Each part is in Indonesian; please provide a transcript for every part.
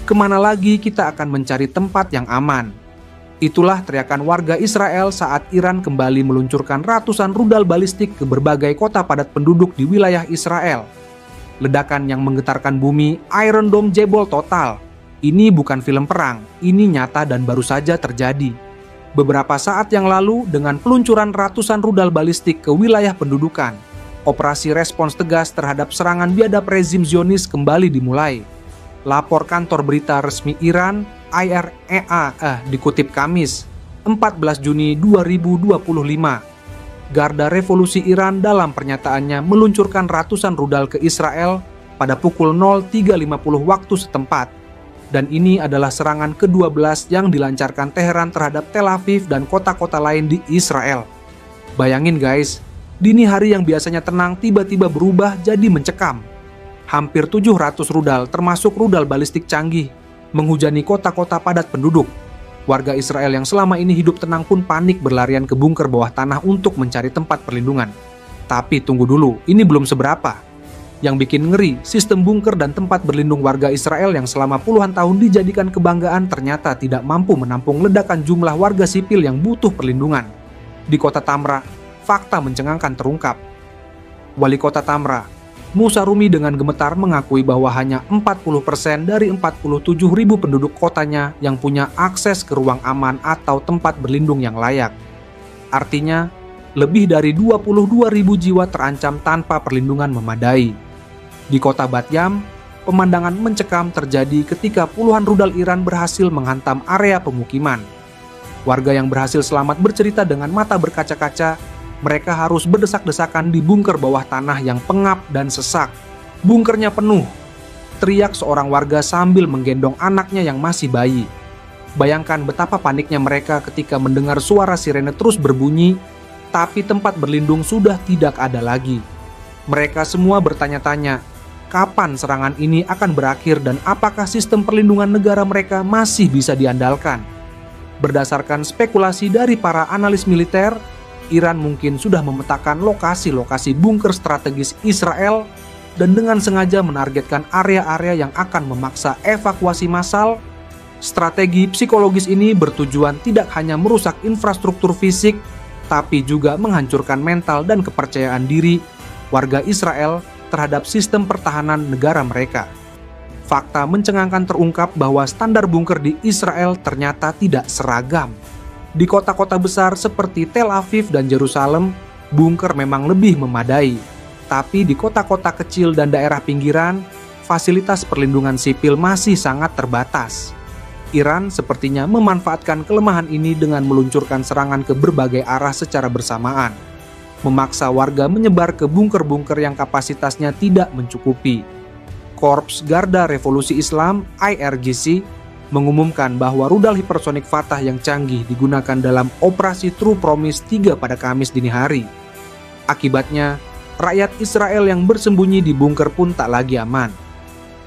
Kemana lagi kita akan mencari tempat yang aman? Itulah teriakan warga Israel saat Iran kembali meluncurkan ratusan rudal balistik ke berbagai kota padat penduduk di wilayah Israel. Ledakan yang menggetarkan bumi, Iron Dome jebol total. Ini bukan film perang, ini nyata dan baru saja terjadi. Beberapa saat yang lalu, dengan peluncuran ratusan rudal balistik ke wilayah pendudukan, operasi respons tegas terhadap serangan biadab rezim Zionis kembali dimulai. Lapor kantor berita resmi Iran, IREA, dikutip Kamis, 14 Juni 2025. Garda Revolusi Iran dalam pernyataannya meluncurkan ratusan rudal ke Israel pada pukul 03.50 waktu setempat. Dan ini adalah serangan ke-12 yang dilancarkan Teheran terhadap Tel Aviv dan kota-kota lain di Israel. Bayangin guys, dini hari yang biasanya tenang tiba-tiba berubah jadi mencekam. Hampir 700 rudal termasuk rudal balistik canggih menghujani kota-kota padat penduduk. Warga Israel yang selama ini hidup tenang pun panik berlarian ke bunker bawah tanah untuk mencari tempat perlindungan. Tapi tunggu dulu, ini belum seberapa. Yang bikin ngeri, sistem bunker dan tempat berlindung warga Israel yang selama puluhan tahun dijadikan kebanggaan ternyata tidak mampu menampung ledakan jumlah warga sipil yang butuh perlindungan. Di kota Tamra, fakta mencengangkan terungkap. Wali kota Tamra, Musa Rumi dengan gemetar mengakui bahwa hanya 40% dari 47.000 penduduk kotanya yang punya akses ke ruang aman atau tempat berlindung yang layak. Artinya, lebih dari 22.000 jiwa terancam tanpa perlindungan memadai. Di kota Batyam, pemandangan mencekam terjadi ketika puluhan rudal Iran berhasil menghantam area pemukiman. Warga yang berhasil selamat bercerita dengan mata berkaca-kaca. Mereka harus berdesak-desakan di bunker bawah tanah yang pengap dan sesak. Bunkernya penuh, teriak seorang warga sambil menggendong anaknya yang masih bayi. Bayangkan betapa paniknya mereka ketika mendengar suara sirene terus berbunyi, tapi tempat berlindung sudah tidak ada lagi. Mereka semua bertanya-tanya, kapan serangan ini akan berakhir dan apakah sistem perlindungan negara mereka masih bisa diandalkan? Berdasarkan spekulasi dari para analis militer, Iran mungkin sudah memetakan lokasi-lokasi bunker strategis Israel dan dengan sengaja menargetkan area-area yang akan memaksa evakuasi massal. Strategi psikologis ini bertujuan tidak hanya merusak infrastruktur fisik, tapi juga menghancurkan mental dan kepercayaan diri warga Israel terhadap sistem pertahanan negara mereka. Fakta mencengangkan terungkap bahwa standar bunker di Israel ternyata tidak seragam. Di kota-kota besar seperti Tel Aviv dan Yerusalem, bunker memang lebih memadai. Tapi di kota-kota kecil dan daerah pinggiran, fasilitas perlindungan sipil masih sangat terbatas. Iran sepertinya memanfaatkan kelemahan ini dengan meluncurkan serangan ke berbagai arah secara bersamaan, memaksa warga menyebar ke bunker-bunker yang kapasitasnya tidak mencukupi. Korps Garda Revolusi Islam (IRGC) mengumumkan bahwa rudal hipersonik Fatah yang canggih digunakan dalam operasi True Promise 3 pada Kamis dini hari. Akibatnya, rakyat Israel yang bersembunyi di bunker pun tak lagi aman.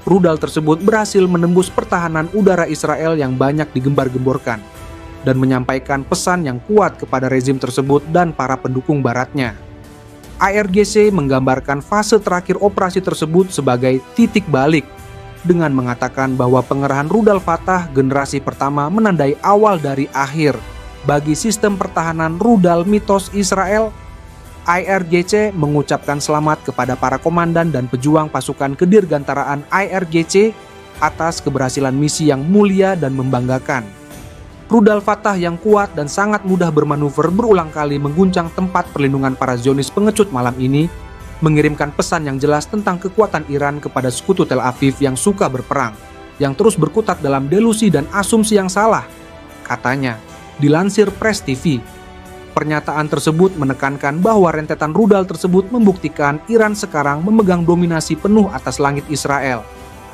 Rudal tersebut berhasil menembus pertahanan udara Israel yang banyak digembar-gemborkan dan menyampaikan pesan yang kuat kepada rezim tersebut dan para pendukung baratnya. IRGC menggambarkan fase terakhir operasi tersebut sebagai titik balik dengan mengatakan bahwa pengerahan rudal Fatah generasi pertama menandai awal dari akhir bagi sistem pertahanan rudal mitos Israel. IRGC mengucapkan selamat kepada para komandan dan pejuang pasukan kedirgantaraan IRGC atas keberhasilan misi yang mulia dan membanggakan. Rudal Fatah yang kuat dan sangat mudah bermanuver berulang kali mengguncang tempat perlindungan para Zionis pengecut malam ini, mengirimkan pesan yang jelas tentang kekuatan Iran kepada sekutu Tel Aviv yang suka berperang, yang terus berkutat dalam delusi dan asumsi yang salah, katanya, dilansir Press TV. Pernyataan tersebut menekankan bahwa rentetan rudal tersebut membuktikan Iran sekarang memegang dominasi penuh atas langit Israel,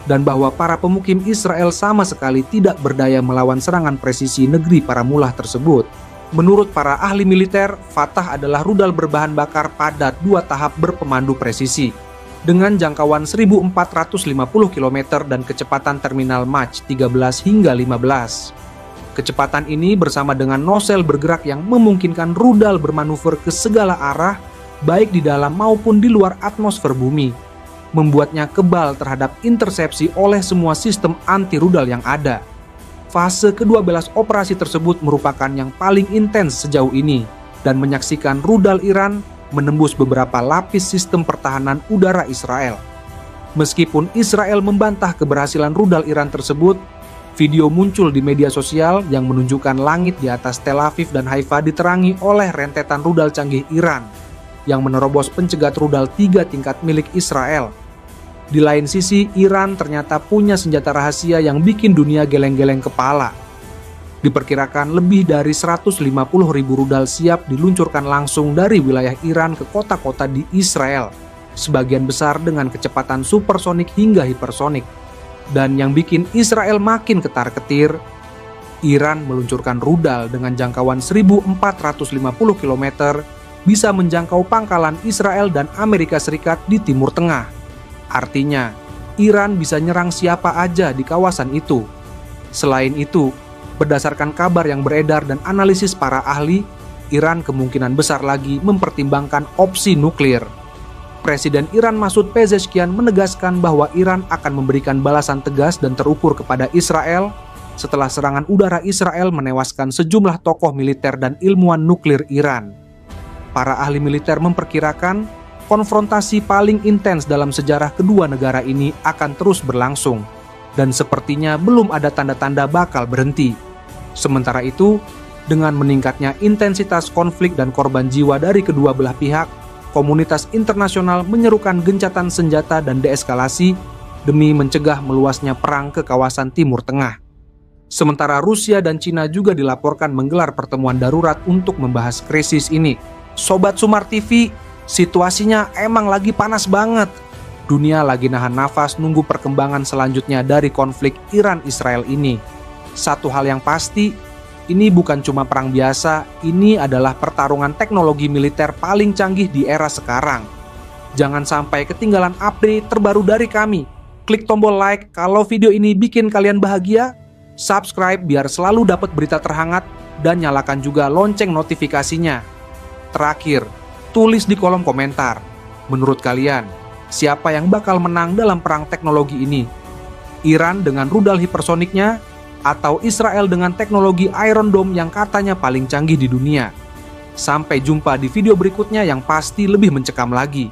dan bahwa para pemukim Israel sama sekali tidak berdaya melawan serangan presisi negeri para mullah tersebut. Menurut para ahli militer, Fatah adalah rudal berbahan bakar padat 2 tahap berpemandu presisi dengan jangkauan 1.450 km dan kecepatan terminal Mach 13 hingga 15. Kecepatan ini bersama dengan nosel bergerak yang memungkinkan rudal bermanuver ke segala arah, baik di dalam maupun di luar atmosfer bumi. membuatnya kebal terhadap intersepsi oleh semua sistem anti-rudal yang ada. Fase ke-12 operasi tersebut merupakan yang paling intens sejauh ini dan menyaksikan rudal Iran menembus beberapa lapis sistem pertahanan udara Israel. Meskipun Israel membantah keberhasilan rudal Iran tersebut, video muncul di media sosial yang menunjukkan langit di atas Tel Aviv dan Haifa diterangi oleh rentetan rudal canggih Iran yang menerobos pencegat rudal 3 tingkat milik Israel. Di lain sisi, Iran ternyata punya senjata rahasia yang bikin dunia geleng-geleng kepala. Diperkirakan lebih dari 150.000 rudal siap diluncurkan langsung dari wilayah Iran ke kota-kota di Israel, sebagian besar dengan kecepatan supersonik hingga hipersonik. Dan yang bikin Israel makin ketar-ketir, Iran meluncurkan rudal dengan jangkauan 1.450 km bisa menjangkau pangkalan Israel dan Amerika Serikat di Timur Tengah. Artinya, Iran bisa nyerang siapa aja di kawasan itu. Selain itu, berdasarkan kabar yang beredar dan analisis para ahli, Iran kemungkinan besar lagi mempertimbangkan opsi nuklir. Presiden Iran Masoud Pezeshkian menegaskan bahwa Iran akan memberikan balasan tegas dan terukur kepada Israel setelah serangan udara Israel menewaskan sejumlah tokoh militer dan ilmuwan nuklir Iran. Para ahli militer memperkirakan konfrontasi paling intens dalam sejarah kedua negara ini akan terus berlangsung, dan sepertinya belum ada tanda-tanda bakal berhenti. Sementara itu, dengan meningkatnya intensitas konflik dan korban jiwa dari kedua belah pihak, komunitas internasional menyerukan gencatan senjata dan deeskalasi demi mencegah meluasnya perang ke kawasan Timur Tengah. Sementara Rusia dan Cina juga dilaporkan menggelar pertemuan darurat untuk membahas krisis ini. Sobat Sumar TV, situasinya emang lagi panas banget. Dunia lagi nahan nafas nunggu perkembangan selanjutnya dari konflik Iran-Israel ini. Satu hal yang pasti, ini bukan cuma perang biasa, ini adalah pertarungan teknologi militer paling canggih di era sekarang. Jangan sampai ketinggalan update terbaru dari kami. Klik tombol like kalau video ini bikin kalian bahagia, subscribe biar selalu dapat berita terhangat, dan nyalakan juga lonceng notifikasinya. Terakhir, tulis di kolom komentar, menurut kalian, siapa yang bakal menang dalam perang teknologi ini? Iran dengan rudal hipersoniknya, atau Israel dengan teknologi Iron Dome yang katanya paling canggih di dunia? Sampai jumpa di video berikutnya yang pasti lebih mencekam lagi.